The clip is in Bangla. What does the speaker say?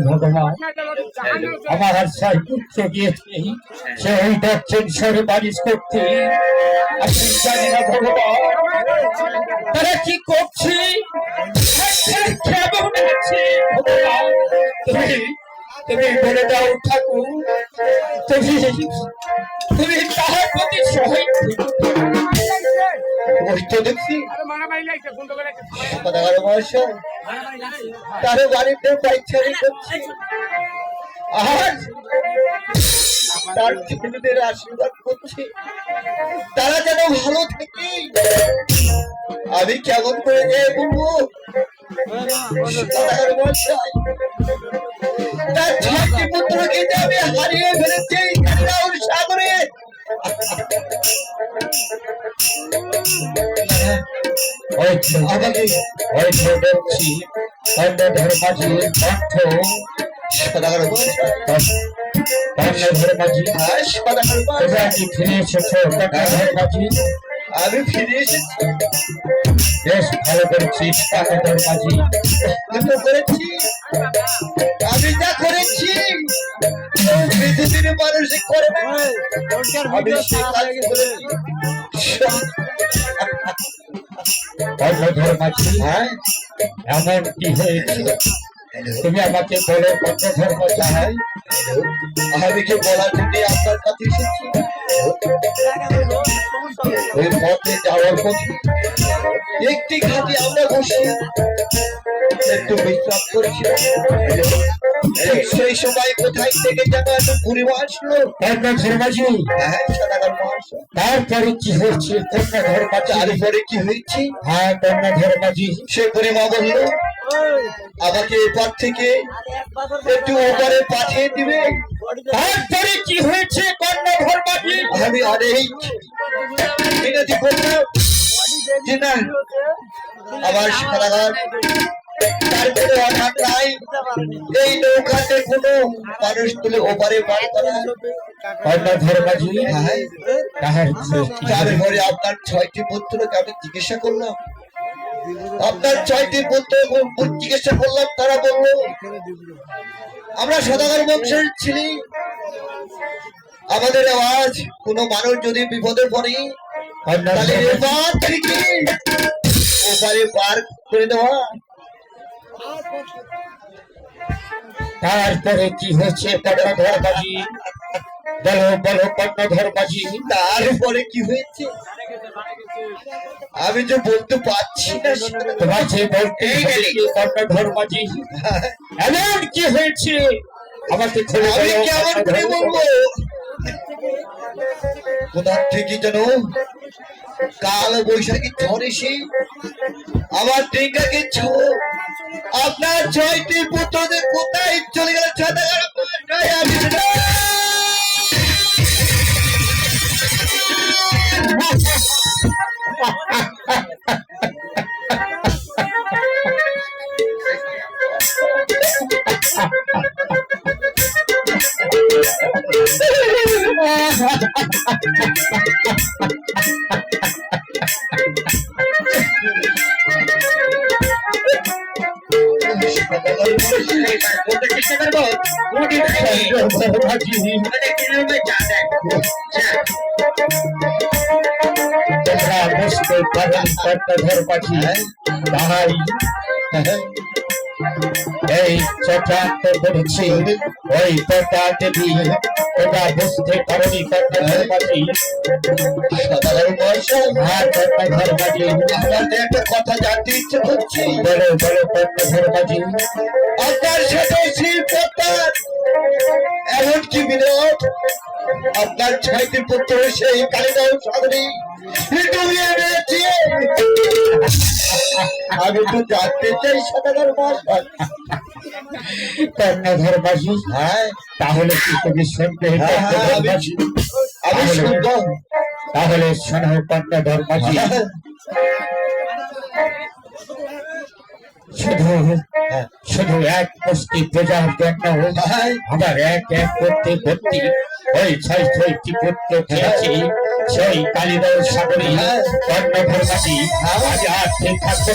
ভগবান আমার আশায় পুত্র গিয়েছে, সেই দক্ষিণ স্বরে বারিশ করতে। আমি জানি না ভগবান তারা কি করছে, কেমন আছে ভগবান। তুমি বলে দাও ঠাকুর, তুমি তাহার প্রতি সহায় দেখছি তার বাড়িতে পাইচারি করছি। আর তার ছেলেদের আশীর্বাদ করছি তারা যেন ভালো থাকে। আমি কেমন করে যাই বলবো, তার ছয়টি পুত্রকে যে আমি হারিয়ে ফেলেছি সাগরে। আমাকে বলছি ধর্মাজি কণ্ঠ সদাগর ফিরে এসেছো ধর্মাজি। আমি ফিরে এসেছি, বেশ ভালো করেছিস ধর্মাজি। করেছি আমি যা করেছি পৃথিবীর মানুষ করে না, আমি সে কাজ করেছি। ধর্মাজি এমন কি হয়েছে তুমি আমাকে বলো কত ধর্ম চাই। আমি কি বলার জন্য আপনার কাছে এসেছি। ওই পথে যাওয়ার পথে একটি ঘাটে আমরা বসে একটু বিশ্রাম করেছিলাম। সেই সময় কোথায় থেকে যেন একটু ঘুরে আসলো। তারপরে কি হয়েছে কন্যা ধর্মাজি? তারপরে কি হয়েছে? হ্যাঁ কন্যা ধর্মাজি, সে বুড়িমা বললো আমাকে এপার থেকে একটু ওপারে পাঠিয়ে দিবে। তারপরে কি হয়েছে কন্যা ধর্মাজি? আমি অনেক মিনতি করলাম যে না আমার সারাগার তারপরে অনাথ নাই, এই নৌকাতে কোনো মানুষ তুলে ওপারে বার করা। কন্যা ধর্মাজি তারপরে আপনার 6টি পুত্রকে আমি জিজ্ঞাসা করলাম, আপনার 6টি পুত্র জিজ্ঞাসা করলাম, তারা বললো আমরা সদাগর বংশের ছিলি, আমাদের আওয়াজ কোনো মানুষ যদি বিপদে পড়ে তাহলে এবার থেকে ওপারে পার করে দেওয়া। তারপরে কি হয়েছে কন্যা ধর্মাজি? বলো বলো কন্যা ধর্মাজি, তারপরে কি হয়েছে? আমি যে বলতে পারছি না, তোমার যে বলতে কন্যা ধর্মাজি এমন কি হয়েছে আমাকে খুলে বলো। আমি কেমন করে বলবো? কোথা থেকে যেন কাল বৈশাখী ঝড় এসে আমার ডিঙ্গাকে আপনার 6টি পুত্রদের কোথায় চলে গেল? আমি চেষ্টা করবো তোমরা বুঝতে পারেন কর্ণধর পাখি তাই এই চক্রান্ত করেছি ওই পটা দেবী। তোমরা বুঝতে পারি কর্ণধর পাখি সাধারণ কর্ণধর পাখি আপনাদের একটা কথা জানতে ইচ্ছে করছি। বলো বলো কর্ণধর পাখি, আপনার সাথে শিল্পতার এমন কি বিরোধ? আপনার 6টি পুত্র সেই কালিদাও সাগরে ডুবিয়ে দিয়েছে। আমি তো জানতে চাই সাধারণ কর্ণধর পাখি। হ্যাঁ তাহলে কি তুমি শুনবে? আমি শুনবো। তাহলে শোনো কর্ণধর পাখি, শুধু শুধু এক মুষ্টি প্রজার জন্য আমার এক এক করতে করতে ওই ৬৬টি পুত্র খেয়েছি। সেই কালিদাস সাগরী কর্ণধর মাটি আজ আর থাকবে না।